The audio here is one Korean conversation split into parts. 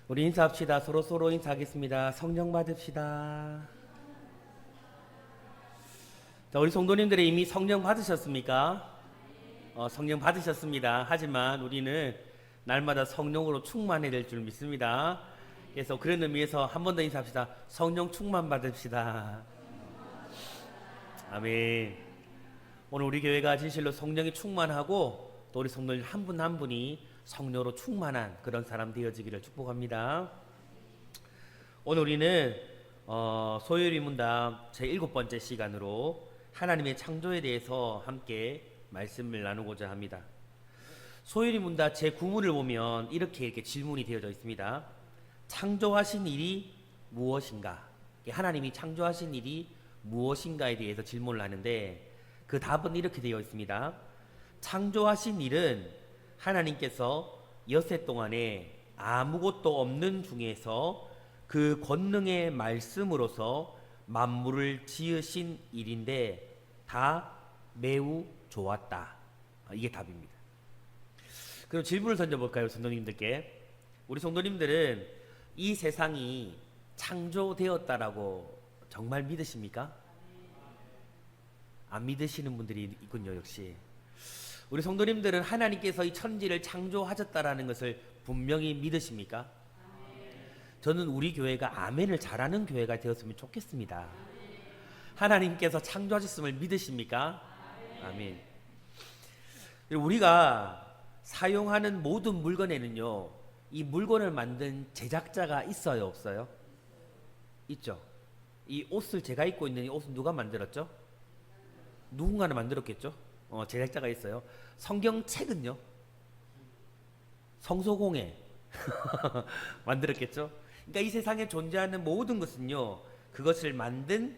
우리 인사합시다. 서로 인사하겠습니다. 성령 받읍시다. 자, 우리 성도님들이 이미 성령 받으셨습니까? 성령 받으셨습니다. 하지만 우리는 날마다 성령으로 충만해야 될 줄 믿습니다. 그래서 그런 의미에서 한 번 더 인사합시다. 성령 충만 받읍시다. 아멘. 오늘 우리 교회가 진실로 성령이 충만하고 또 우리 성도님 한 분 한 분이 성령으로 충만한 그런 사람 되어지기를 축복합니다. 오늘 우리는 소요리 문답 제7번째 시간으로 하나님의 창조에 대해서 함께 말씀을 나누고자 합니다. 소요리 문답 제9문을 보면 이렇게 질문이 되어져 있습니다. 창조하신 일이 무엇인가? 하나님이 창조하신 일이 무엇인가에 대해서 질문을 하는데 그 답은 이렇게 되어 있습니다. 창조하신 일은 하나님께서 여세 동안에 아무것도 없는 중에서 그 권능의 말씀으로서 만물을 지으신 일인데 다 매우 좋았다. 이게 답입니다. 그럼 질문을 던져볼까요, 성도님들께? 우리 성도님들은 이 세상이 창조되었다라고 정말 믿으십니까? 안 믿으시는 분들이 있군요, 역시. 우리 성도님들은 하나님께서 이 천지를 창조하셨다라는 것을 분명히 믿으십니까? 저는 우리 교회가 아멘을 잘하는 교회가 되었으면 좋겠습니다. 하나님께서 창조하셨음을 믿으십니까? 아멘. 우리가 사용하는 모든 물건에는요, 이 물건을 만든 제작자가 있어요, 없어요? 있죠. 이 옷을 제가 입고 있는 이 옷은 누가 만들었죠? 누군가는 만들었겠죠? 제작자가 있어요. 성경책은요? 성소공예 만들었겠죠? 그러니까 이 세상에 존재하는 모든 것은요, 그것을 만든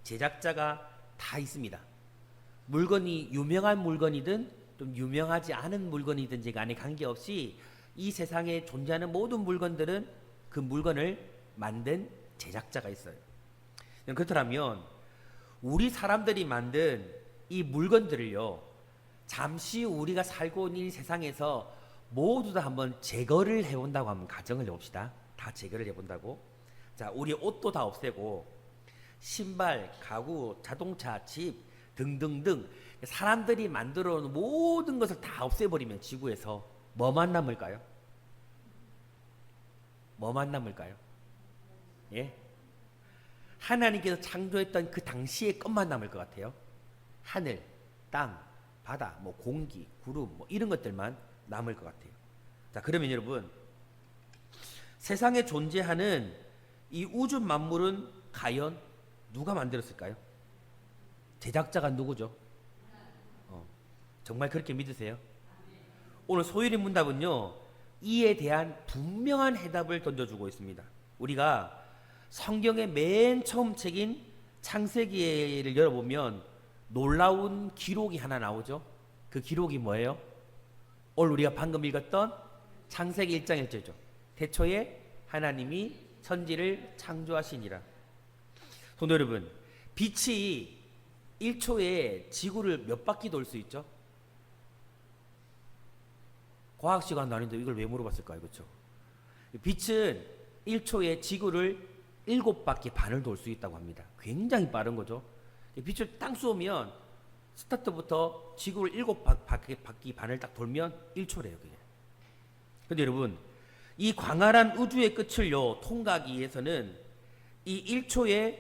제작자가 다 있습니다. 물건이 유명한 물건이든 좀 유명하지 않은 물건이든지 간에 관계없이 이 세상에 존재하는 모든 물건들은 그 물건을 만든 제작자가 있어요. 그렇다면 우리 사람들이 만든 이 물건들을요, 잠시 우리가 살고 있는 이 세상에서 모두 다 한번 제거를 해본다고 하면 가정을 해봅시다. 다 제거를 해본다고. 자, 우리 옷도 다 없애고 신발, 가구, 자동차, 집 등등등 사람들이 만들어 놓은 모든 것을 다 없애버리면 지구에서 뭐만 남을까요? 뭐만 남을까요? 예? 하나님께서 창조했던 그 당시의 것만 남을 것 같아요. 하늘, 땅, 바다, 공기, 구름 이런 것들만 남을 것 같아요. 자, 그러면 여러분, 세상에 존재하는 이 우주 만물은 과연 누가 만들었을까요? 제작자가 누구죠? 정말 그렇게 믿으세요? 오늘 소율이 문답은요, 이에 대한 분명한 해답을 던져주고 있습니다. 우리가 성경의 맨 처음 책인 창세기를 열어보면 놀라운 기록이 하나 나오죠. 그 기록이 뭐예요? 오늘 우리가 방금 읽었던 창세기 1장 1절이죠. 태초에 하나님이 천지를 창조하시니라. 성도 여러분, 빛이 1초에 지구를 몇 바퀴 돌 수 있죠? 과학 시간도 아닌데 이걸 왜 물어봤을까요? 그렇죠? 빛은 1초에 지구를 7바퀴 반을 돌 수 있다고 합니다. 굉장히 빠른 거죠. 빛을 땅 쏘면 스타트부터 지구를 7바퀴 반을 딱 돌면 1초래요. 그게. 근데 여러분, 이 광활한 우주의 끝을요, 통과하기 위해서는 이 1초에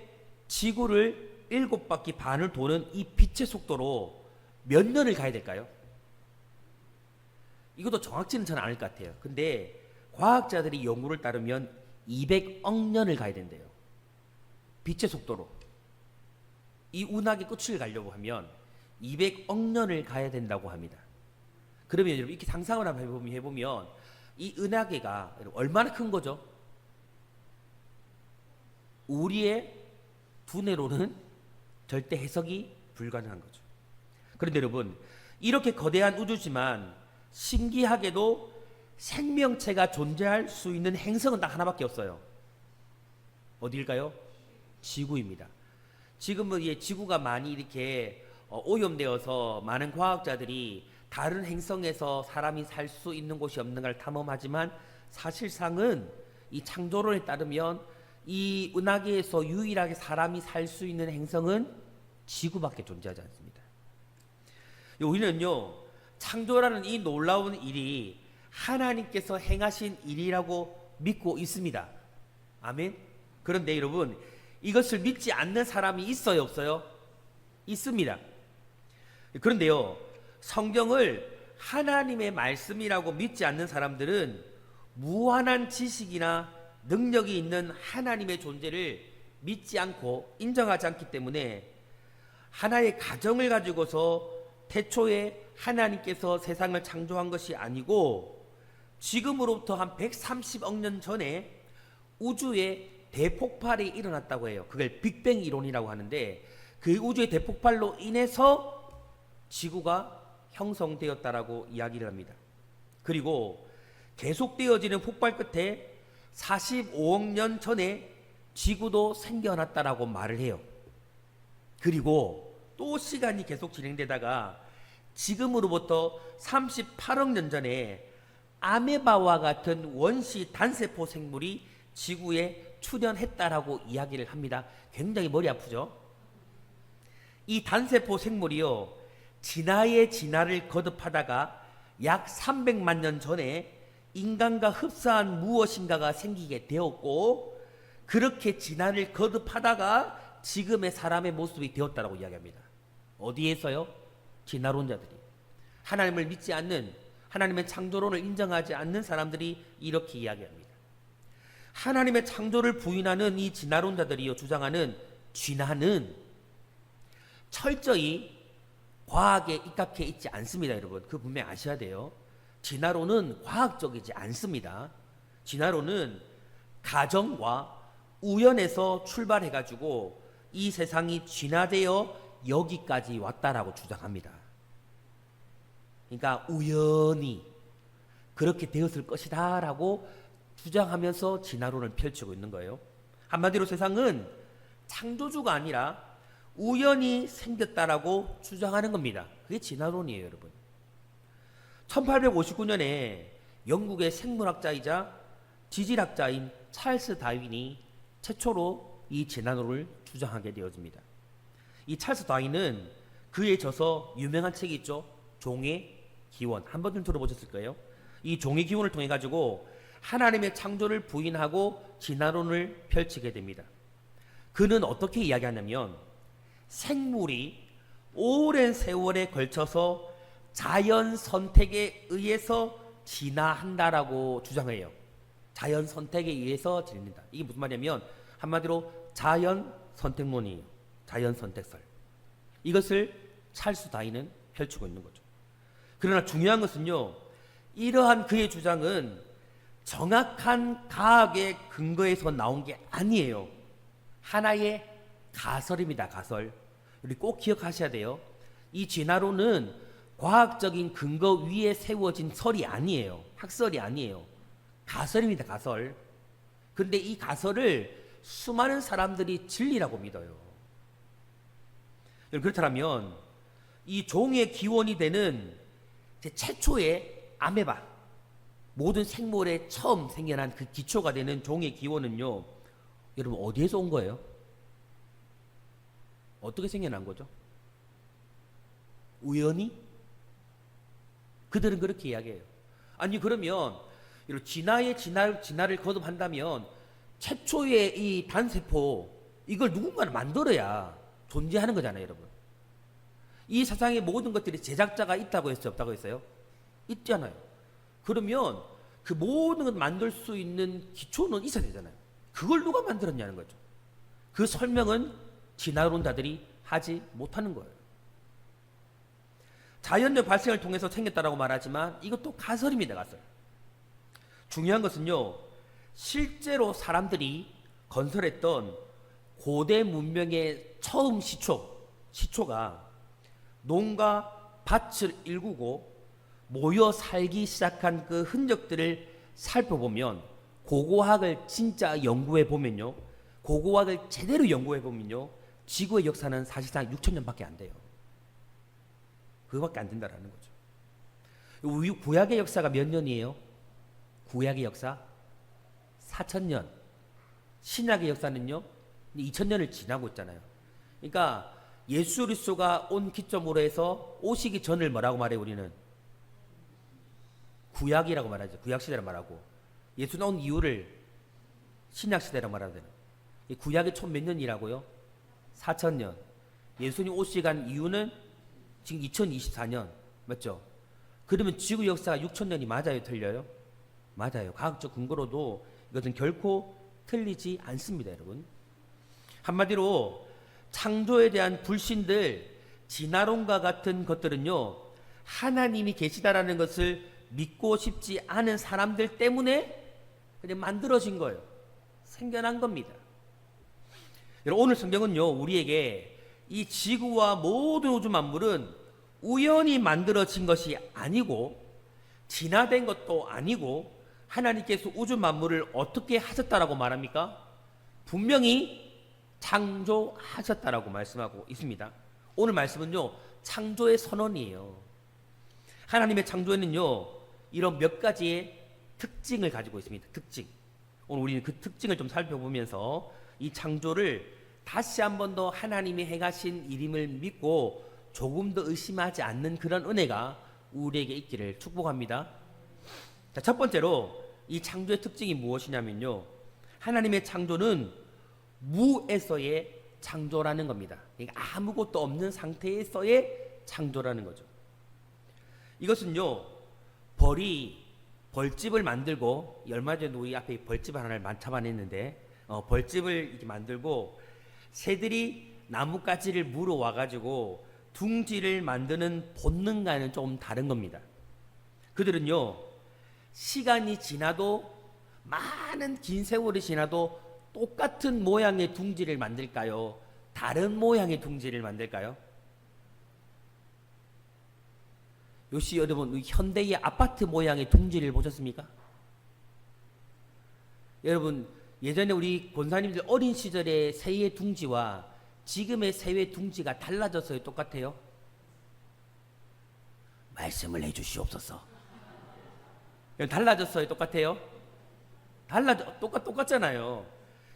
지구를 7바퀴 반을 도는 이 빛의 속도로 몇 년을 가야 될까요? 이것도 정확치는 저는 않을 것 같아요. 근데 과학자들이 연구를 따르면 200억 년을 가야 된대요. 빛의 속도로. 이 운하의 끝을 가려고 하면 200억 년을 가야 된다고 합니다. 그러면 여러분 이렇게 상상을 한번 해보면 이 은하계가 얼마나 큰 거죠? 우리의 두뇌로는 절대 해석이 불가능한 거죠. 그런데 여러분, 이렇게 거대한 우주지만 신기하게도 생명체가 존재할 수 있는 행성은 딱 하나밖에 없어요. 어디일까요? 지구입니다. 지금은 지구가 많이 이렇게 오염되어서 많은 과학자들이 다른 행성에서 사람이 살 수 있는 곳이 없는가를 탐험하지만 사실상은 이 창조론에 따르면 이 은하계에서 유일하게 사람이 살 수 있는 행성은 지구밖에 존재하지 않습니다. 우리는요, 창조라는 이 놀라운 일이 하나님께서 행하신 일이라고 믿고 있습니다. 아멘. 그런데 여러분, 이것을 믿지 않는 사람이 있어요, 없어요? 있습니다. 그런데요, 성경을 하나님의 말씀이라고 믿지 않는 사람들은 무한한 지식이나 능력이 있는 하나님의 존재를 믿지 않고 인정하지 않기 때문에 하나의 가정을 가지고서 태초에 하나님께서 세상을 창조한 것이 아니고 지금으로부터 한 130억 년 전에 우주에 대폭발이 일어났다고 해요. 그걸 빅뱅 이론이라고 하는데 그 우주의 대폭발로 인해서 지구가 형성되었다라고 이야기를 합니다. 그리고 계속되어지는 폭발 끝에 45억 년 전에 지구도 생겨났다라고 말을 해요. 그리고 또 시간이 계속 진행되다가 지금으로부터 38억 년 전에 아메바와 같은 원시 단세포 생물이 지구에 출현했다라고 이야기를 합니다. 굉장히 머리 아프죠? 이 단세포 생물이요, 진화의 진화를 거듭하다가 약 300만 년 전에 인간과 흡사한 무엇인가가 생기게 되었고 그렇게 진화를 거듭하다가 지금의 사람의 모습이 되었다라고 이야기합니다. 어디에서요? 진화론자들이. 하나님을 믿지 않는, 하나님의 창조론을 인정하지 않는 사람들이 이렇게 이야기합니다. 하나님의 창조를 부인하는 이 진화론자들이 주장하는 진화는 철저히 과학에 입각해 있지 않습니다, 여러분. 그 분명히 아셔야 돼요. 진화론은 과학적이지 않습니다. 진화론은 가정과 우연에서 출발해가지고 이 세상이 진화되어 여기까지 왔다라고 주장합니다. 그러니까 우연히 그렇게 되었을 것이다 라고 주장하면서 진화론을 펼치고 있는 거예요. 한마디로 세상은 창조주가 아니라 우연히 생겼다라고 주장하는 겁니다. 그게 진화론이에요, 여러분. 1859년에 영국의 생물학자이자 지질학자인 찰스 다윈이 최초로 이 진화론을 주장하게 되어집니다. 이 찰스 다윈은 그에 져서 유명한 책이 있죠. 종의 기원. 한 번쯤 들어보셨을 거예요. 이 종의 기원을 통해 가지고 하나님의 창조를 부인하고 진화론을 펼치게 됩니다. 그는 어떻게 이야기하냐면 생물이 오랜 세월에 걸쳐서 자연 선택에 의해서 진화한다라고 주장해요. 자연 선택에 의해서 진화한다. 이게 무슨 말이냐면 한마디로 자연 선택론이에요. 자연 선택설. 이것을 찰스 다윈은 펼치고 있는 거죠. 그러나 중요한 것은요, 이러한 그의 주장은 정확한 과학의 근거에서 나온 게 아니에요. 하나의 가설입니다. 가설. 우리 꼭 기억하셔야 돼요. 이 진화론은 과학적인 근거 위에 세워진 설이 아니에요. 학설이 아니에요. 가설입니다. 가설. 그런데 이 가설을 수많은 사람들이 진리라고 믿어요. 그렇다면 이 종의 기원이 되는 최초의 아메바, 모든 생물에 처음 생겨난 그 기초가 되는 종의 기원은요, 여러분 어디에서 온 거예요? 어떻게 생겨난 거죠? 우연히? 그들은 그렇게 이야기해요. 아니 그러면 진화를 거듭한다면 최초의 이 단세포 이걸 누군가는 만들어야 존재하는 거잖아요, 여러분. 이 세상의 모든 것들이 제작자가 있다고 했어요, 없다고 했어요? 있잖아요. 그러면 그 모든 걸 만들 수 있는 기초는 있어야 되잖아요. 그걸 누가 만들었냐는 거죠. 그 설명은 진화론자들이 하지 못하는 거예요. 자연적 발생을 통해서 생겼다라고 말하지만 이것도 가설입니다. 가설. 중요한 것은요, 실제로 사람들이 건설했던 고대 문명의 처음 시초가 농가 밭을 일구고 모여 살기 시작한 그 흔적들을 살펴보면, 고고학을 진짜 연구해 보면요, 고고학을 제대로 연구해 보면요, 지구의 역사는 사실상 6,000년밖에 안 돼요. 그거밖에 안 된다라는 거죠. 구약의 역사가 몇 년이에요? 구약의 역사 4,000년. 신약의 역사는요 2,000년을 지나고 있잖아요. 그러니까 예수 그리스도가 온 기점으로 해서 오시기 전을 뭐라고 말해요? 우리는 구약이라고 말하죠. 구약시대라고 말하고, 예수 나온 이후를 신약시대라고 말하잖아요. 이 구약이 총 몇 년이라고요? 4,000년. 예수님 오시기 간 이유는 지금 2024년 맞죠? 그러면 지구 역사가 6,000년이 맞아요? 틀려요? 맞아요. 과학적 근거로도 이것은 결코 틀리지 않습니다, 여러분. 한마디로 창조에 대한 불신들, 진화론과 같은 것들은요 하나님이 계시다라는 것을 믿고 싶지 않은 사람들 때문에 그냥 만들어진 거예요. 생겨난 겁니다. 여러분, 오늘 성경은요 우리에게 이 지구와 모든 우주 만물은 우연히 만들어진 것이 아니고 진화된 것도 아니고 하나님께서 우주 만물을 어떻게 하셨다라고 말합니까? 분명히 창조하셨다라고 말씀하고 있습니다. 오늘 말씀은요 창조의 선언이에요. 하나님의 창조에는요 이런 몇 가지의 특징을 가지고 있습니다. 특징. 오늘 우리는 그 특징을 좀 살펴보면서 이 창조를 다시 한 번 더 하나님이 행하신 일임을 믿고 조금 더 의심하지 않는 그런 은혜가 우리에게 있기를 축복합니다. 자, 첫 번째로 이 창조의 특징이 무엇이냐면요 하나님의 창조는 무에서의 창조라는 겁니다. 그러니까 아무것도 없는 상태에서의 창조라는 거죠. 이것은요 벌이 벌집을 만들고, 얼마 전에 우리 앞에 벌집 하나를 잡아냈는데 벌집을 이렇게 만들고 새들이 나뭇가지를 물어 와가지고 둥지를 만드는 본능과는 조금 다른 겁니다. 그들은요 시간이 지나도, 많은 긴 세월이 지나도 똑같은 모양의 둥지를 만들까요? 다른 모양의 둥지를 만들까요? 요시 여러분 현대의 아파트 모양의 둥지를 보셨습니까? 여러분 예전에 우리 권사님들 어린 시절의 새의 둥지와 지금의 새의 둥지가 달라졌어요? 똑같아요? 말씀을 해주시옵소서. 달라졌어요? 똑같아요? 똑같잖아요.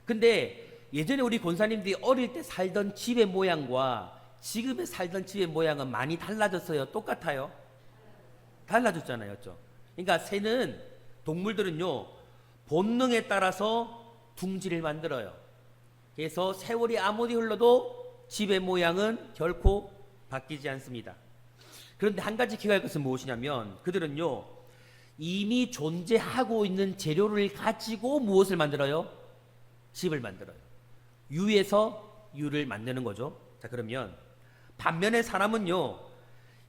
근데 예전에 우리 권사님들이 어릴 때 살던 집의 모양과 지금의 살던 집의 모양은 많이 달라졌어요? 똑같아요? 달라졌잖아요. 그러니까 새는, 동물들은요 본능에 따라서 둥지를 만들어요. 그래서 세월이 아무리 흘러도 집의 모양은 결코 바뀌지 않습니다. 그런데 한 가지 기억할 것은 무엇이냐면 그들은요 이미 존재하고 있는 재료를 가지고 무엇을 만들어요? 집을 만들어요. 유에서 유를 만드는 거죠. 자, 그러면 반면에 사람은요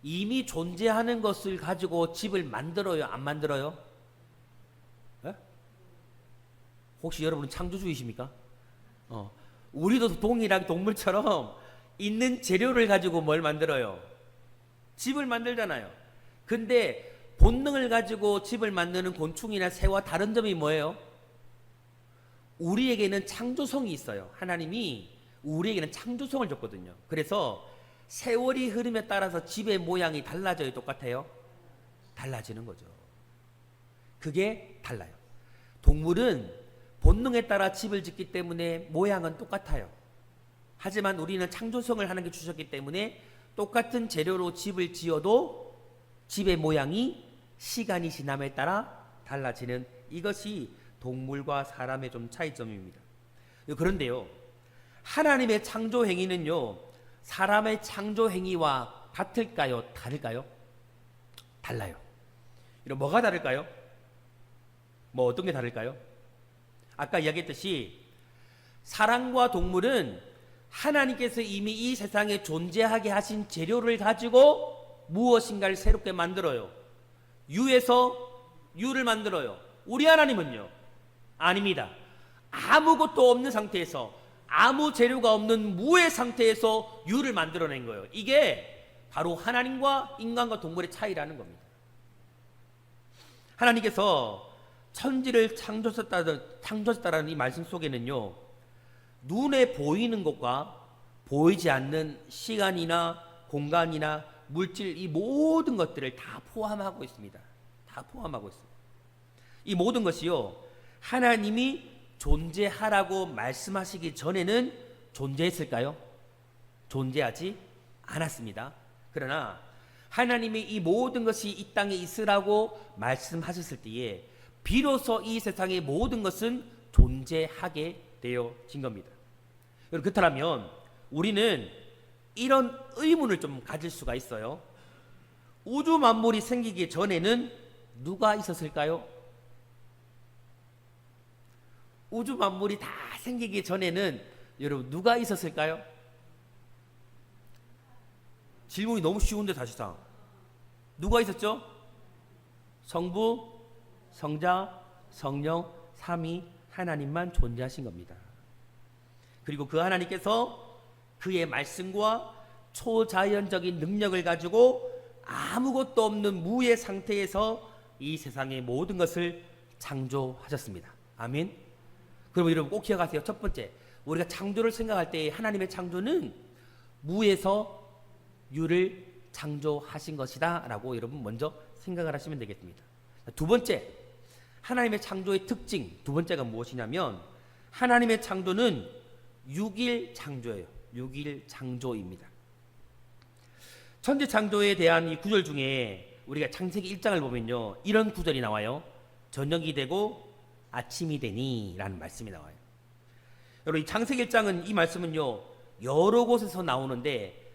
이미 존재하는 것을 가지고 집을 만들어요? 안 만들어요? 에? 혹시 여러분은 창조주의십니까? 우리도 동일하게 동물처럼 있는 재료를 가지고 뭘 만들어요? 집을 만들잖아요. 근데 본능을 가지고 집을 만드는 곤충이나 새와 다른 점이 뭐예요? 우리에게는 창조성이 있어요. 하나님이 우리에게는 창조성을 줬거든요. 그래서 세월이 흐름에 따라서 집의 모양이 달라져요? 똑같아요? 달라지는 거죠. 그게 달라요. 동물은 본능에 따라 집을 짓기 때문에 모양은 똑같아요. 하지만 우리는 창조성을 하나님께 주셨기 때문에 똑같은 재료로 집을 지어도 집의 모양이 시간이 지남에 따라 달라지는, 이것이 동물과 사람의 좀 차이점입니다. 그런데요, 하나님의 창조 행위는요 사람의 창조 행위와 같을까요? 다를까요? 달라요. 이런 뭐가 다를까요? 뭐 어떤 게 다를까요? 아까 이야기했듯이 사람과 동물은 하나님께서 이미 이 세상에 존재하게 하신 재료를 가지고 무엇인가를 새롭게 만들어요. 유에서 유를 만들어요. 우리 하나님은요? 아닙니다. 아무것도 없는 상태에서, 아무 재료가 없는 무의 상태에서 유를 만들어낸 거예요. 이게 바로 하나님과 인간과 동물의 차이라는 겁니다. 하나님께서 천지를 창조하셨다는 이 말씀 속에는요 눈에 보이는 것과 보이지 않는 시간이나 공간이나 물질, 이 모든 것들을 다 포함하고 있습니다. 다 포함하고 있습니다. 이 모든 것이요 하나님이 존재하라고 말씀하시기 전에는 존재했을까요? 존재하지 않았습니다. 그러나 하나님이 이 모든 것이 이 땅에 있으라고 말씀하셨을 때에 비로소 이 세상의 모든 것은 존재하게 되어진 겁니다. 여러분, 그렇다면 우리는 이런 의문을 좀 가질 수가 있어요. 우주 만물이 생기기 전에는 누가 있었을까요? 우주 만물이 다 생기기 전에는 여러분 누가 있었을까요? 질문이 너무 쉬운데 사실상 누가 있었죠? 성부, 성자, 성령, 삼위 하나님만 존재하신 겁니다. 그리고 그 하나님께서 그의 말씀과 초자연적인 능력을 가지고 아무것도 없는 무의 상태에서 이 세상의 모든 것을 창조하셨습니다. 아멘. 그럼 여러분 꼭 기억하세요. 첫 번째, 우리가 창조를 생각할 때 하나님의 창조는 무에서 유를 창조하신 것이다 라고 여러분 먼저 생각을 하시면 되겠습니다. 두 번째, 하나님의 창조의 특징 두 번째가 무엇이냐면 하나님의 창조는 6일 창조예요. 6일 창조입니다. 천지 창조에 대한 이 구절 중에 우리가 창세기 1장을 보면요, 이런 구절이 나와요. 저녁이 되고 아침이 되니 라는 말씀이 나와요. 여러분, 이 창세기 1장은 이 말씀은요 여러 곳에서 나오는데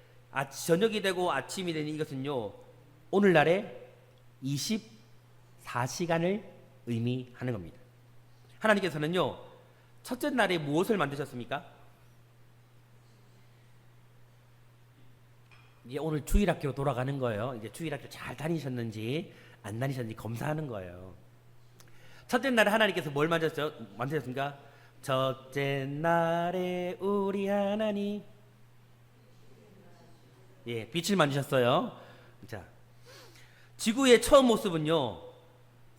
저녁이 되고 아침이 되니 이것은요 오늘날의 24시간을 의미하는 겁니다. 하나님께서는요 첫째 날에 무엇을 만드셨습니까? 이제 오늘 주일학교로 돌아가는 거예요. 이제 주일학교 잘 다니셨는지 안 다니셨는지 검사하는 거예요. 첫째 날에 하나님께서 뭘 만드셨습니까? 첫째 날에 우리 하나님, 예, 빛을 만드셨어요. 자, 지구의 처음 모습은요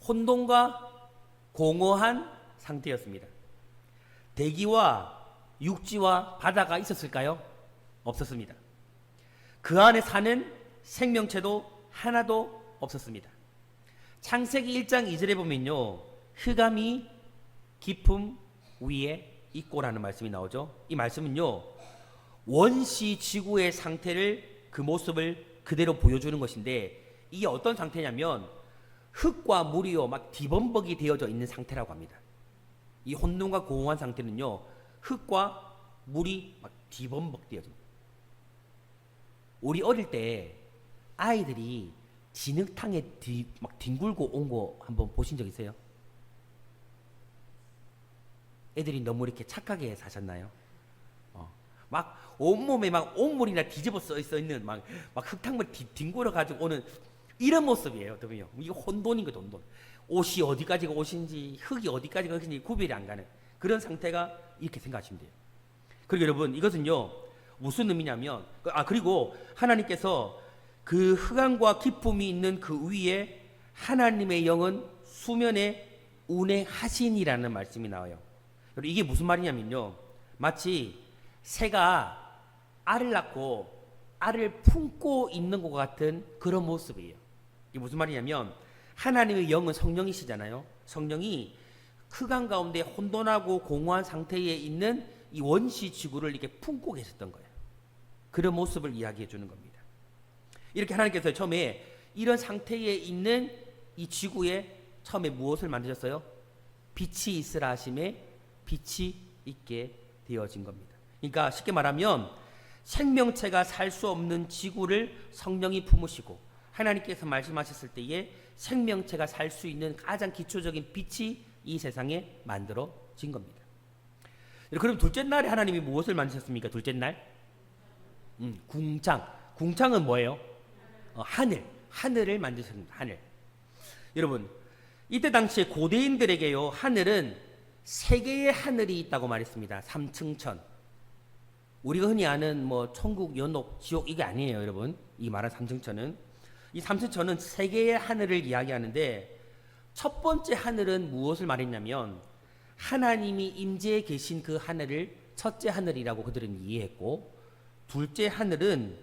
혼돈과 공허한 상태였습니다. 대기와 육지와 바다가 있었을까요? 없었습니다. 그 안에 사는 생명체도 하나도 없었습니다. 창세기 1장 2절에 보면요 흑암이 깊음 위에 있고라는 말씀이 나오죠. 이 말씀은요 원시 지구의 상태를 그 모습을 그대로 보여주는 것인데 이게 어떤 상태냐면 흙과 물이요 막 뒤범벅이 되어져 있는 상태라고 합니다. 이 혼돈과 공허한 상태는요 흙과 물이 막 뒤범벅 되어집니다. 우리 어릴 때 아이들이 진흙탕에 막 뒹굴고 온 거 한번 보신 적 있어요? 애들이 너무 이렇게 착하게 사셨나요? 막 온몸에 막 온물이나 뒤집어 써 있는 막 흙탕물 뒹굴어 가지고 오는 이런 모습이에요. 여러분요. 이게 혼돈인 거죠, 혼돈. 옷이 어디까지가 옷인지 흙이 어디까지가 흙인지 구별이 안 가는 그런 상태가 이렇게 생각하시면 돼요. 그리고 여러분 이것은요 무슨 의미냐면 그리고 하나님께서 그 흑암과 기품이 있는 그 위에 하나님의 영은 수면에 운행하시니라는 말씀이 나와요. 이게 무슨 말이냐면요 마치 새가 알을 낳고 알을 품고 있는 것 같은 그런 모습이에요. 이게 무슨 말이냐면 하나님의 영은 성령이시잖아요. 성령이 흑암 가운데 혼돈하고 공허한 상태에 있는 이 원시 지구를 이렇게 품고 계셨던 거예요. 그런 모습을 이야기해 주는 겁니다. 이렇게 하나님께서 처음에 이런 상태에 있는 이 지구에 처음에 무엇을 만드셨어요? 빛이 있으라 하심에 빛이 있게 되어진 겁니다. 그러니까 쉽게 말하면 생명체가 살 수 없는 지구를 성령이 품으시고 하나님께서 말씀하셨을 때에 생명체가 살 수 있는 가장 기초적인 빛이 이 세상에 만들어진 겁니다. 그럼 둘째 날에 하나님이 무엇을 만드셨습니까? 둘째 날? 궁창. 궁창은 뭐예요? 하늘을 만드셨습니다. 하늘. 여러분, 이때 당시에 고대인들에게요, 하늘은 세 개의 하늘이 있다고 말했습니다. 삼층천. 우리가 흔히 아는 뭐 천국, 연옥, 지옥 이게 아니에요, 여러분. 이 말한 삼층천은. 이 삼층천은 세 개의 하늘을 이야기하는데 첫 번째 하늘은 무엇을 말했냐면 하나님이 임재해 계신 그 하늘을 첫째 하늘이라고 그들은 이해했고 둘째 하늘은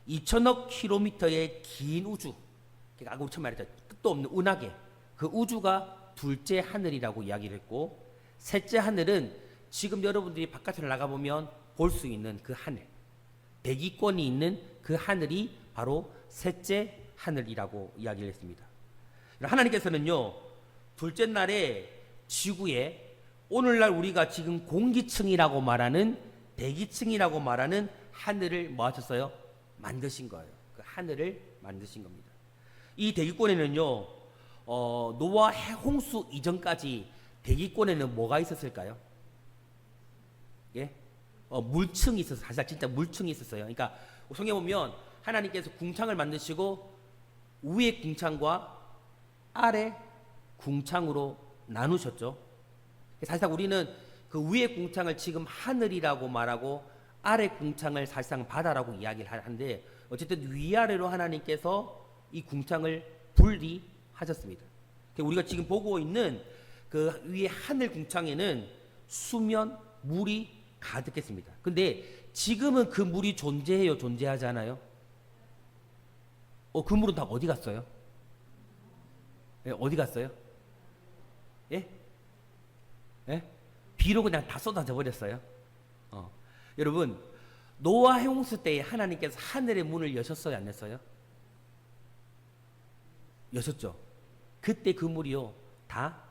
2000억 킬로미터의 긴 우주, 아까 우리 처음 말했죠. 끝도 없는 운하계, 그 우주가 둘째 하늘이라고 이야기를 했고, 셋째 하늘은 지금 여러분들이 바깥으로 나가보면 볼 수 있는 그 하늘, 대기권이 있는 그 하늘이 바로 셋째 하늘이라고 이야기를 했습니다. 하나님께서는요, 둘째 날에 지구에 오늘날 우리가 지금 공기층이라고 말하는, 대기층이라고 말하는 하늘을 뭐 하셨어요? 만드신 거예요. 그 하늘을 만드신 겁니다. 이 대기권에는요, 노아 홍수 이전까지 대기권에는 뭐가 있었을까요? 예? 물층이 있었어요. 사실 진짜 물층이 있었어요. 그러니까 성경에 보면 하나님께서 궁창을 만드시고 위에 궁창과 아래 궁창으로 나누셨죠. 사실상 우리는 그 위에 궁창을 지금 하늘이라고 말하고 아래 궁창을 사실상 바다라고 이야기를 하는데, 어쨌든 위아래로 하나님께서 이 궁창을 분리하셨습니다. 우리가 지금 보고 있는 그 위에 하늘 궁창에는 수면, 물이 가득했습니다. 근데 지금은 그 물이 존재해요? 존재하지 않아요? 그 물은 다 어디 갔어요? 예, 어디 갔어요? 예? 예? 비로 그냥 다 쏟아져 버렸어요. 여러분, 노아 홍수 때에 하나님께서 하늘의 문을 여셨어요, 안 여셨어요? 여셨죠. 그때 그 물이요, 다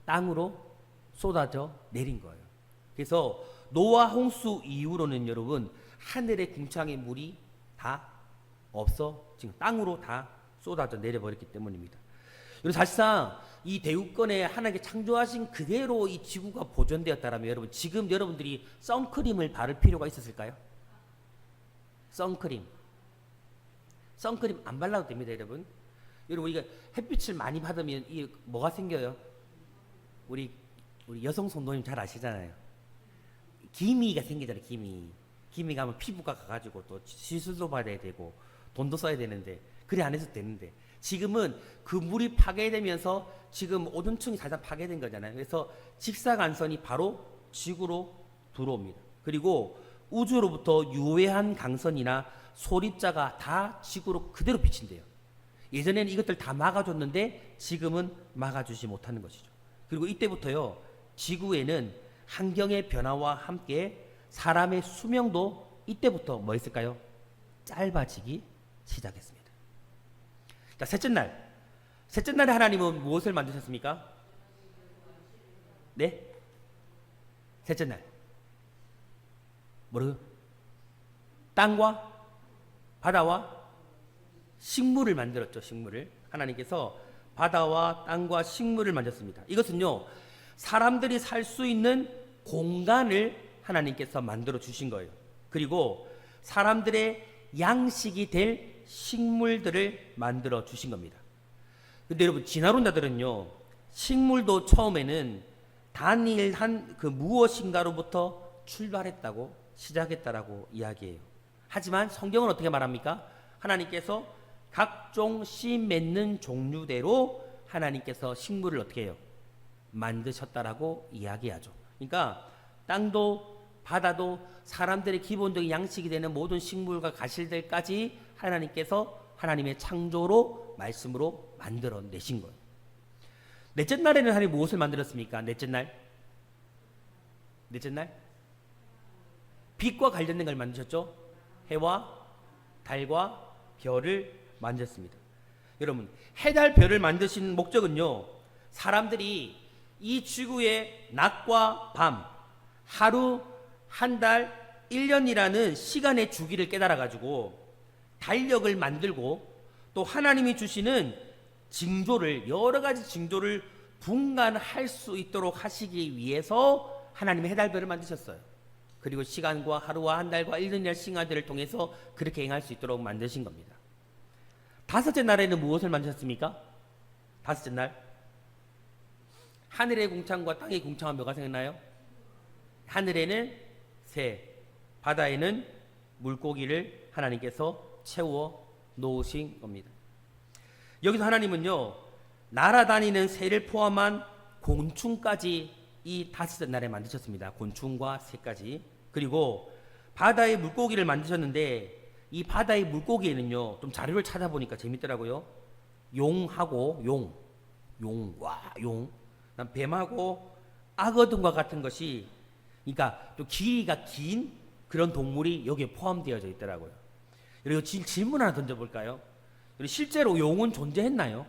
땅으로 쏟아져 내린 거예요. 그래서 노아 홍수 이후로는 여러분, 하늘의 궁창의 물이 다 없어 지금 땅으로 다 쏟아져 내려버렸기 때문입니다. 여러분, 사실상 이 대우권에 하나님께 창조하신 그대로 이 지구가 보존되었다면 여러분, 지금 여러분들이 선크림을 바를 필요가 있었을까요? 선크림 안 발라도 됩니다, 여러분. 여러분, 우리가 햇빛을 많이 받으면 이 뭐가 생겨요? 우리 여성 성도님 잘 아시잖아요. 기미가 생기잖아요. 기미가 하면 피부가 가가지고 또 시술도 받아야 되고 돈도 써야 되는데, 그래 안 해도 되는데, 지금은 그 물이 파괴되면서 지금 오존층이 살짝 파괴된 거잖아요. 그래서 직사광선이 바로 지구로 들어옵니다. 그리고 우주로부터 유해한 강선이나 소립자가 다 지구로 그대로 비친대요. 예전에는 이것들 다 막아줬는데 지금은 막아주지 못하는 것이죠. 그리고 이때부터요, 지구에는 환경의 변화와 함께 사람의 수명도 이때부터 뭐 했을까요? 짧아지기 시작했습니다. 자, 셋째 날에 하나님은 무엇을 만드셨습니까? 네? 셋째 날 뭐라고요? 땅과 바다와 식물을 만들었죠. 식물을 하나님께서 바다와 땅과 식물을 만졌습니다. 이것은요, 사람들이 살 수 있는 공간을 하나님께서 만들어 주신 거예요. 그리고 사람들의 양식이 될 식물들을 만들어 주신 겁니다. 근데 여러분, 진화론자들은요, 식물도 처음에는 단일한 그 무엇인가로부터 출발했다고, 시작했다라고 이야기해요. 하지만 성경은 어떻게 말합니까? 하나님께서 각종 씨 맺는 종류대로 하나님께서 식물을 어떻게 해요? 만드셨다라고 이야기하죠. 그러니까 땅도 바다도 사람들의 기본적인 양식이 되는 모든 식물과 가실들까지 하나님께서 하나님의 창조로 말씀으로 만들어내신 거예요. 넷째 날에는 하나님 무엇을 만들었습니까? 넷째 날 빛과 관련된 걸 만드셨죠. 해와 달과 별을 만드셨습니다. 여러분, 해, 달, 별을 만드신 목적은요, 사람들이 이 지구의 낮과 밤, 하루, 한 달, 1년이라는 시간의 주기를 깨달아가지고 달력을 만들고, 또 하나님이 주시는 징조를, 여러 가지 징조를 분간할 수 있도록 하시기 위해서 하나님의 해달별을 만드셨어요. 그리고 시간과 하루와 한 달과 1년이라는 시간들을 통해서 그렇게 행할 수 있도록 만드신 겁니다. 다섯째 날에는 무엇을 만드셨습니까? 다섯째 날 하늘의 궁창과 땅의 궁창은 뭐가 생겼나요? 하늘에는 새, 바다에는 물고기를 하나님께서 채워 놓으신 겁니다. 여기서 하나님은요, 날아다니는 새를 포함한 곤충까지 이 다섯째 날에 만드셨습니다. 곤충과 새까지. 그리고 바다의 물고기를 만드셨는데, 이 바다의 물고기에는요, 좀 자료를 찾아보니까 재밌더라고요. 용하고 용. 뱀하고 악어등과 같은 것이, 그러니까 또 길이가 긴 그런 동물이 여기에 포함되어져 있더라고요. 그리고 질문 하나 던져볼까요? 실제로 용은 존재했나요?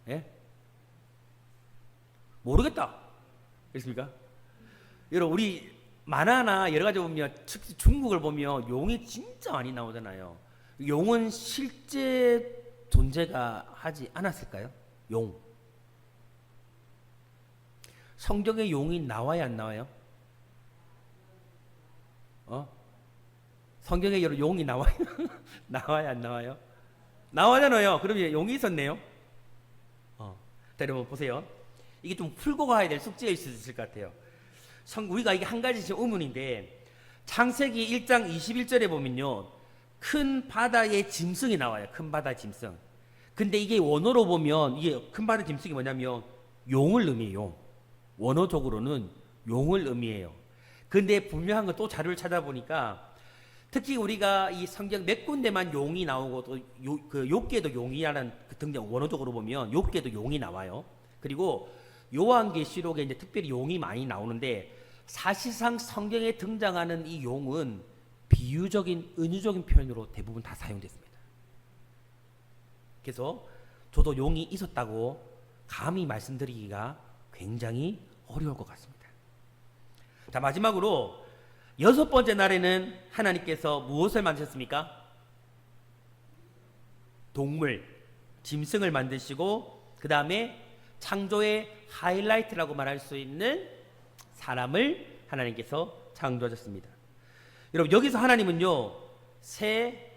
예? 모르겠다. 그렇습니까? 여러분, 우리 만화나 여러 가지 보면, 특히 중국을 보면 용이 진짜 많이 나오잖아요. 용은 실제 존재가 하지 않았을까요? 용. 성경에 용이 나와야 안 나와요? 성경에 용이 나와요? 나와야 안 나와요? 나와잖아요. 그러면 용이 있었네요. 자, 여러분 보세요. 이게 좀 풀고 가야 될 숙제일 수 있을 것 같아요. 우리가 이게 한 가지 의문인데, 창세기 1장 21절에 보면요, 큰 바다의 짐승이 나와요. 큰 바다 짐승. 근데 이게 원어로 보면 이게 큰 바다 짐승이 뭐냐면 용을 의미해요. 원어적으로는 용을 의미해요. 근데 분명한 건 또 자료를 찾아보니까, 특히 우리가 이 성경 몇 군데만 용이 나오고, 또 그 욥기에도 용이라는 그 등장, 원어적으로 보면 욥기에도 용이 나와요. 그리고 요한계시록에 이제 특별히 용이 많이 나오는데, 사실상 성경에 등장하는 이 용은 비유적인, 은유적인 표현으로 대부분 다 사용됐습니다. 그래서 저도 용이 있었다고 감히 말씀드리기가 굉장히 어려울 것 같습니다. 자, 마지막으로 6번째 날에는 하나님께서 무엇을 만드셨습니까? 동물, 짐승을 만드시고, 그 다음에 창조의 하이라이트라고 말할 수 있는 사람을 하나님께서 창조하셨습니다. 여러분, 여기서 하나님은요, 새,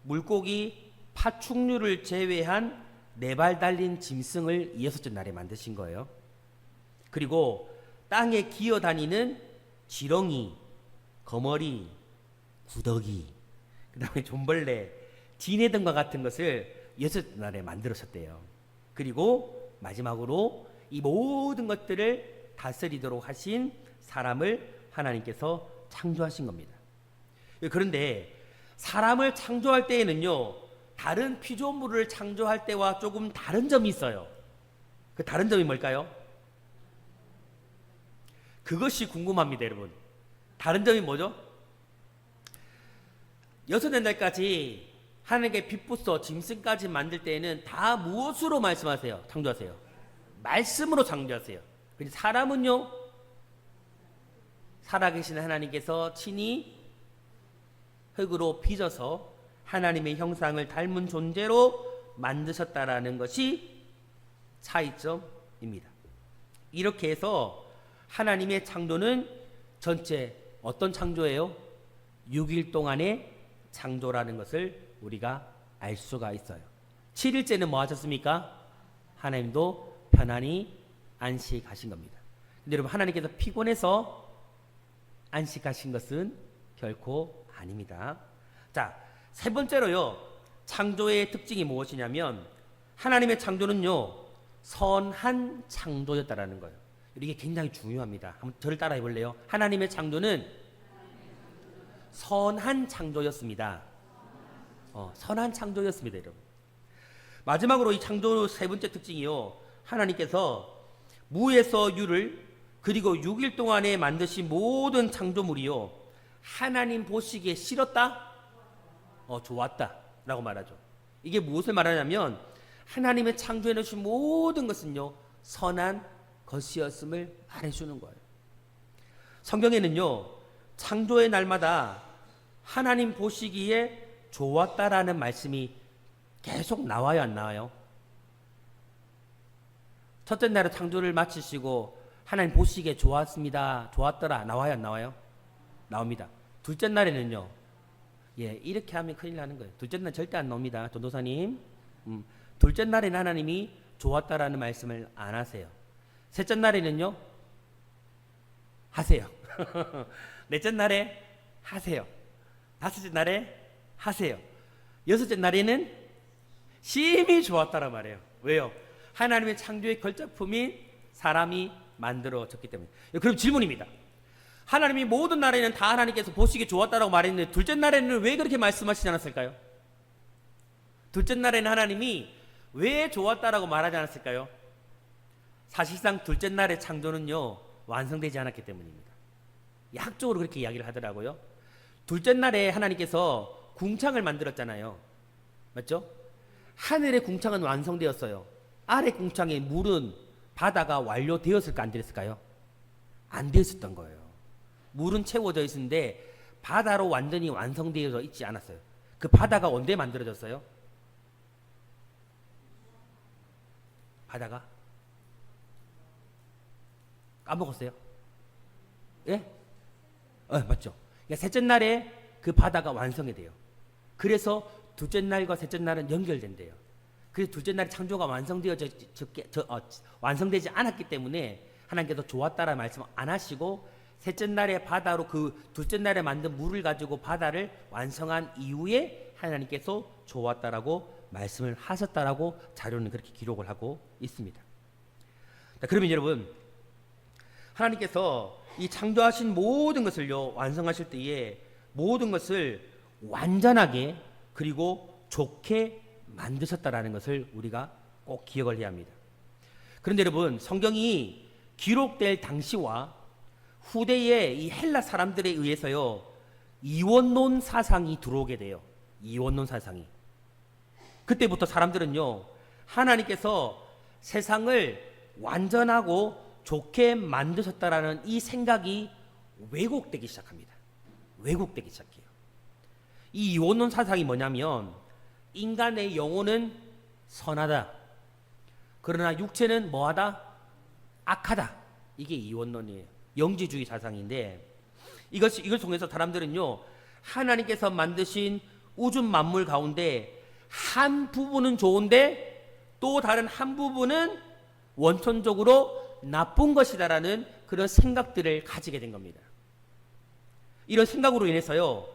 물고기, 파충류를 제외한 4발 달린 짐승을 6째 날에 만드신 거예요. 그리고 땅에 기어다니는 지렁이, 거머리, 구더기, 그 다음에 존벌레, 지네 등과 같은 것을 6째 날에 만들었었대요. 그리고 마지막으로 이 모든 것들을 다스리도록 하신 사람을 하나님께서 창조하신 겁니다. 그런데 사람을 창조할 때에는요, 다른 피조물을 창조할 때와 조금 다른 점이 있어요. 그 다른 점이 뭘까요? 그것이 궁금합니다, 여러분. 다른 점이 뭐죠? 6째 날까지 하나님께 빛부터 짐승까지 만들 때에는 다 무엇으로 말씀하세요? 창조하세요? 말씀으로 창조하세요. 근데 사람은요, 살아계신 하나님께서 친히 흙으로 빚어서 하나님의 형상을 닮은 존재로 만드셨다라는 것이 차이점입니다. 이렇게 해서 하나님의 창조는 전체 어떤 창조예요? 6일 동안의 창조라는 것을 우리가 알 수가 있어요. 7일째는 뭐 하셨습니까? 하나님도 편안히 안식하신 겁니다. 근데 여러분, 하나님께서 피곤해서 안식하신 것은 결코 아닙니다. 자, 세 번째로요, 창조의 특징이 무엇이냐면, 하나님의 창조는요, 선한 창조였다라는 거예요. 이게 굉장히 중요합니다. 한번 저를 따라해 볼래요? 하나님의 창조는 선한 창조였습니다. 선한 창조였습니다, 여러분. 마지막으로 이 창조 세 번째 특징이요, 하나님께서 무에서 유를, 그리고 6일 동안에 만드신 모든 창조물이요, 하나님 보시기에 싫었다? 좋았다 라고 말하죠. 이게 무엇을 말하냐면, 하나님의 창조해 놓으신 모든 것은요, 선한 것이었음을 말해주는 거예요. 성경에는요, 창조의 날마다 하나님 보시기에 좋았다라는 말씀이 계속 나와요, 안 나와요? 첫째 날에 창조를 마치시고 하나님 보시기에 좋았습니다, 좋았더라, 나와요, 안 나와요? 나옵니다. 둘째 날에는요, 이렇게 하면 큰일 나는 거예요. 둘째 날 절대 안 나옵니다, 전도사님. 둘째 날에는 하나님이 좋았다라는 말씀을 안 하세요. 셋째 날에는요, 하세요. 넷째 날에 하세요. 다섯째 날에 하세요. 여섯째 날에는 심히 좋았다라 말해요. 왜요? 하나님의 창조의 걸작품인 사람이 만들어졌기 때문에. 그럼 질문입니다. 하나님이 모든 날에는 다 하나님께서 보시기에 좋았다라고 말했는데, 둘째 날에는 왜 그렇게 말씀하시지 않았을까요? 둘째 날에는 하나님이 왜 좋았다라고 말하지 않았을까요? 사실상 둘째 날의 창조는요 완성되지 않았기 때문입니다. 학적으로 그렇게 이야기를 하더라고요. 둘째 날에 하나님께서 궁창을 만들었잖아요. 맞죠? 하늘의 궁창은 완성되었어요. 아래 궁창의 물은 바다가 완료되었을까 안 되었을까요? 안 되었었던 거예요. 물은 채워져 있는데 바다로 완전히 완성되어 있지 않았어요. 그 바다가 언제 만들어졌어요? 바다가 까먹었어요? 예? 맞죠. 그러니까 셋째 날에 그 바다가 완성이 돼요. 그래서 둘째 날과 셋째 날은 연결된대요. 그래서 둘째 날에 창조가 완성되지 않았기 때문에 하나님께서 좋았다라는 말씀 안 하시고 셋째 날에 바다로 그 둘째 날에 만든 물을 가지고 바다를 완성한 이후에 하나님께서 좋았다라고 말씀을 하셨다라고 자료는 그렇게 기록을 하고 있습니다. 자, 그러면 여러분 하나님께서 이 창조하신 모든 것을요 완성하실 때에 모든 것을 완전하게 그리고 좋게 만드셨다라는 것을 우리가 꼭 기억을 해야 합니다. 그런데 여러분 성경이 기록될 당시와 후대의 이 헬라 사람들에 의해서요 이원론 사상이 들어오게 돼요. 이원론 사상이. 그때부터 사람들은요 하나님께서 세상을 완전하고 좋게 만드셨다라는 이 생각이 왜곡되기 시작합니다. 왜곡되기 시작해요. 이 이원론 사상이 뭐냐면 인간의 영혼은 선하다. 그러나 육체는 뭐하다? 악하다. 이게 이원론이에요. 영지주의 사상인데 이걸 통해서 사람들은요 하나님께서 만드신 우주 만물 가운데 한 부분은 좋은데 또 다른 한 부분은 원천적으로 나쁜 것이다라는 그런 생각들을 가지게 된 겁니다. 이런 생각으로 인해서요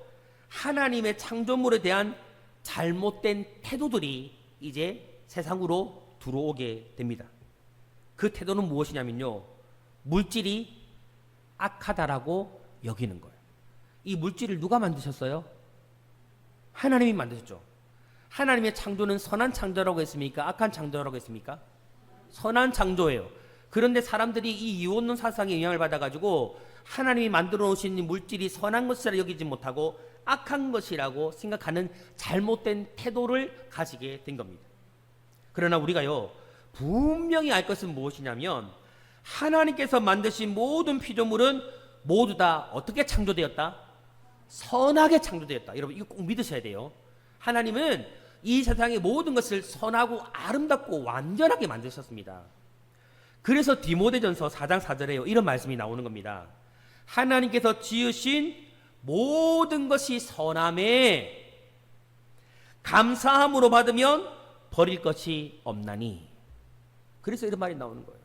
하나님의 창조물에 대한 잘못된 태도들이 이제 세상으로 들어오게 됩니다. 그 태도는 무엇이냐면요 물질이 악하다라고 여기는 거예요. 이 물질을 누가 만드셨어요? 하나님이 만드셨죠. 하나님의 창조는 선한 창조라고 했습니까? 악한 창조라고 했습니까? 선한 창조예요. 그런데 사람들이 이 이원론 사상에 영향을 받아가지고 하나님이 만들어 놓으신 물질이 선한 것이라 여기지 못하고 악한 것이라고 생각하는 잘못된 태도를 가지게 된 겁니다. 그러나 우리가요 분명히 알 것은 무엇이냐면 하나님께서 만드신 모든 피조물은 모두 다 어떻게 창조되었다? 선하게 창조되었다. 여러분 이거 꼭 믿으셔야 돼요. 하나님은 이 세상의 모든 것을 선하고 아름답고 완전하게 만드셨습니다. 그래서 디모데전서 4장 4절에 이런 말씀이 나오는 겁니다. 하나님께서 지으신 모든 것이 선함에 감사함으로 받으면 버릴 것이 없나니. 그래서 이런 말이 나오는 거예요.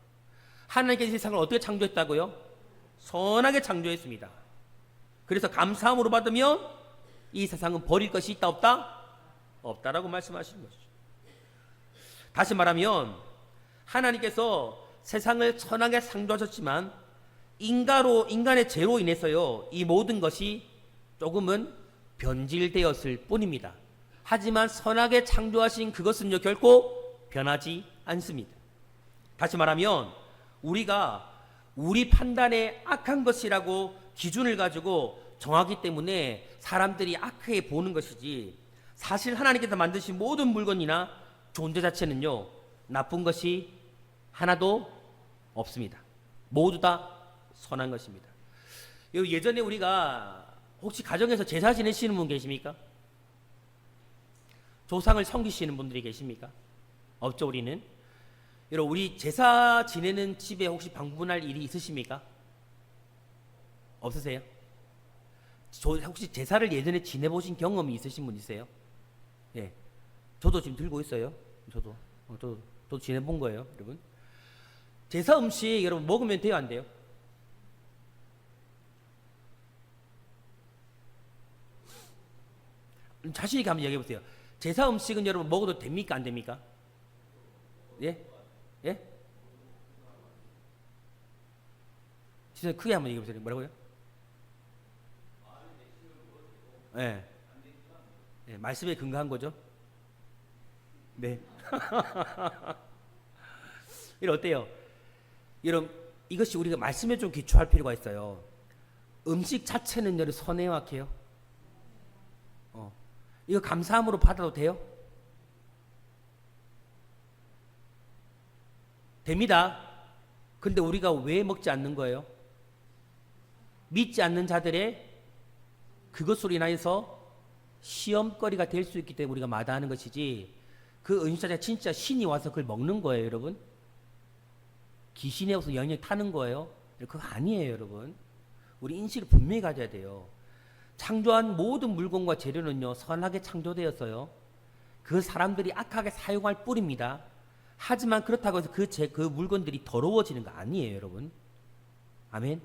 하나님께서 세상을 어떻게 창조했다고요? 선하게 창조했습니다. 그래서 감사함으로 받으면 이 세상은 버릴 것이 있다 없다? 없다라고 말씀하시는 것이죠. 다시 말하면 하나님께서 세상을 선하게 창조하셨지만 인간의 죄로 인해서요 이 모든 것이 조금은 변질되었을 뿐입니다. 하지만 선하게 창조하신 그것은요 결코 변하지 않습니다. 다시 말하면 우리가 우리 판단에 악한 것이라고 기준을 가지고 정하기 때문에 사람들이 악하게 보는 것이지 사실 하나님께서 만드신 모든 물건이나 존재 자체는요 나쁜 것이 하나도 없습니다. 모두 다 선한 것입니다. 예전에 우리가 혹시 가정에서 제사 지내시는 분 계십니까? 조상을 섬기시는 분들이 계십니까? 없죠. 우리는 여러분 우리 제사 지내는 집에 혹시 방문할 일이 있으십니까? 없으세요? 혹시 제사를 예전에 지내보신 경험이 있으신 분 있으세요? 예, 저도 지금 들고 있어요. 저도 지내본 거예요, 여러분. 제사 음식 여러분 먹으면 돼요, 안 돼요? 자신 있게 한번 이야기해 보세요. 제사 음식은 여러분 먹어도 됩니까, 안 됩니까? 예? 예? 진짜 크게 한번 얘기해 보세요. 뭐라고요? 예. 네, 말씀에 근거한 거죠. 네. 이거 어때요? 여러분 이것이 우리가 말씀에 좀 기초할 필요가 있어요. 음식 자체는 여러분 선행학해요. 이거 감사함으로 받아도 돼요? 됩니다. 근데 우리가 왜 먹지 않는 거예요? 믿지 않는 자들의 그것으로 인하여서 시험거리가 될 수 있기 때문에 우리가 마다하는 것이지, 그 음식 자체가 진짜 신이 와서 그걸 먹는 거예요, 여러분. 귀신이 와서 영향 타는 거예요. 그거 아니에요, 여러분. 우리 인식을 분명히 가져야 돼요. 창조한 모든 물건과 재료는요, 선하게 창조되었어요. 그 사람들이 악하게 사용할 뿐입니다. 하지만 그렇다고 해서 그 물건들이 더러워지는 거 아니에요, 여러분. 아멘.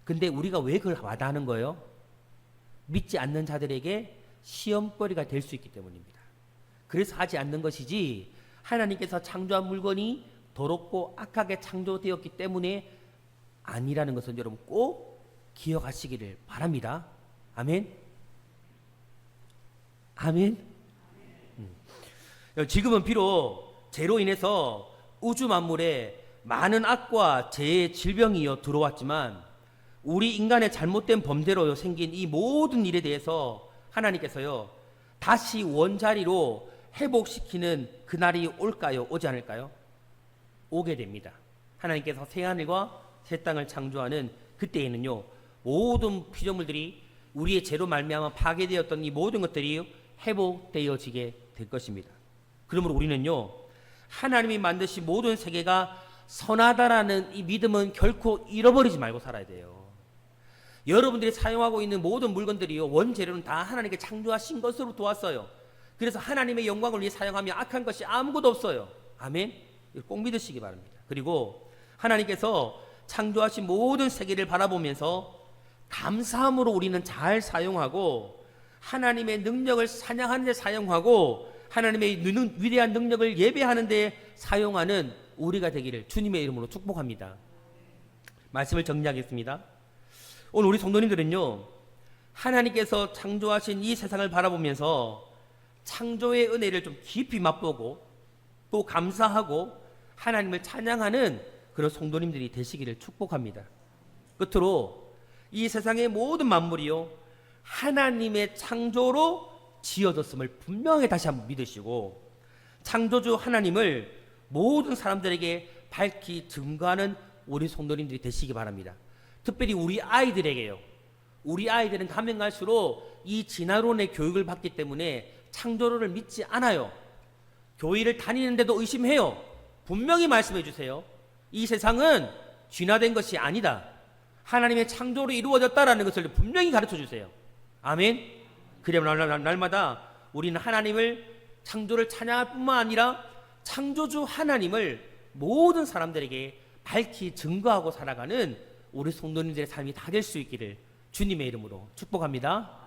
근데 우리가 왜 그걸 와닿는 거예요? 믿지 않는 자들에게 시험거리가 될 수 있기 때문입니다. 그래서 하지 않는 것이지, 하나님께서 창조한 물건이 더럽고 악하게 창조되었기 때문에 아니라는 것은 여러분 꼭 기억하시기를 바랍니다. 아멘. 아멘. 지금은 비록 죄로 인해서 우주 만물에 많은 악과 죄의 질병이 들어왔지만, 우리 인간의 잘못된 범죄로 생긴 이 모든 일에 대해서 하나님께서요 다시 원자리로 회복시키는 그날이 올까요? 오지 않을까요? 오게 됩니다. 하나님께서 새하늘과 새 땅을 창조하는 그때에는요, 모든 피조물들이 우리의 죄로 말미암아 파괴되었던 이 모든 것들이 회복되어지게 될 것입니다. 그러므로 우리는요, 하나님이 만드신 모든 세계가 선하다라는 이 믿음은 결코 잃어버리지 말고 살아야 돼요. 여러분들이 사용하고 있는 모든 물건들이요, 원재료는 다 하나님께 창조하신 것으로 도왔어요. 그래서 하나님의 영광을 위해 사용하면 악한 것이 아무것도 없어요. 아멘. 꼭 믿으시기 바랍니다. 그리고 하나님께서 창조하신 모든 세계를 바라보면서 감사함으로 우리는 잘 사용하고, 하나님의 능력을 찬양하는 데 사용하고, 하나님의 위대한 능력을 예배하는 데 사용하는 우리가 되기를 주님의 이름으로 축복합니다. 말씀을 정리하겠습니다. 오늘 우리 성도님들은요, 하나님께서 창조하신 이 세상을 바라보면서 창조의 은혜를 좀 깊이 맛보고 또 감사하고 하나님을 찬양하는 그런 성도님들이 되시기를 축복합니다. 끝으로 이 세상의 모든 만물이요, 하나님의 창조로 지어졌음을 분명히 다시 한번 믿으시고, 창조주 하나님을 모든 사람들에게 밝히 증거하는 우리 성도님들이 되시기 바랍니다. 특별히 우리 아이들에게요. 우리 아이들은 가면 갈수록 이 진화론의 교육을 받기 때문에 창조론을 믿지 않아요. 교회를 다니는데도 의심해요. 분명히 말씀해 주세요. 이 세상은 진화된 것이 아니다. 하나님의 창조로 이루어졌다라는 것을 분명히 가르쳐 주세요. 아멘. 그러면 날마다 우리는 하나님을, 창조를 찬양할 뿐만 아니라 창조주 하나님을 모든 사람들에게 밝히 증거하고 살아가는 우리 성도님들의 삶이 다 될 수 있기를 주님의 이름으로 축복합니다.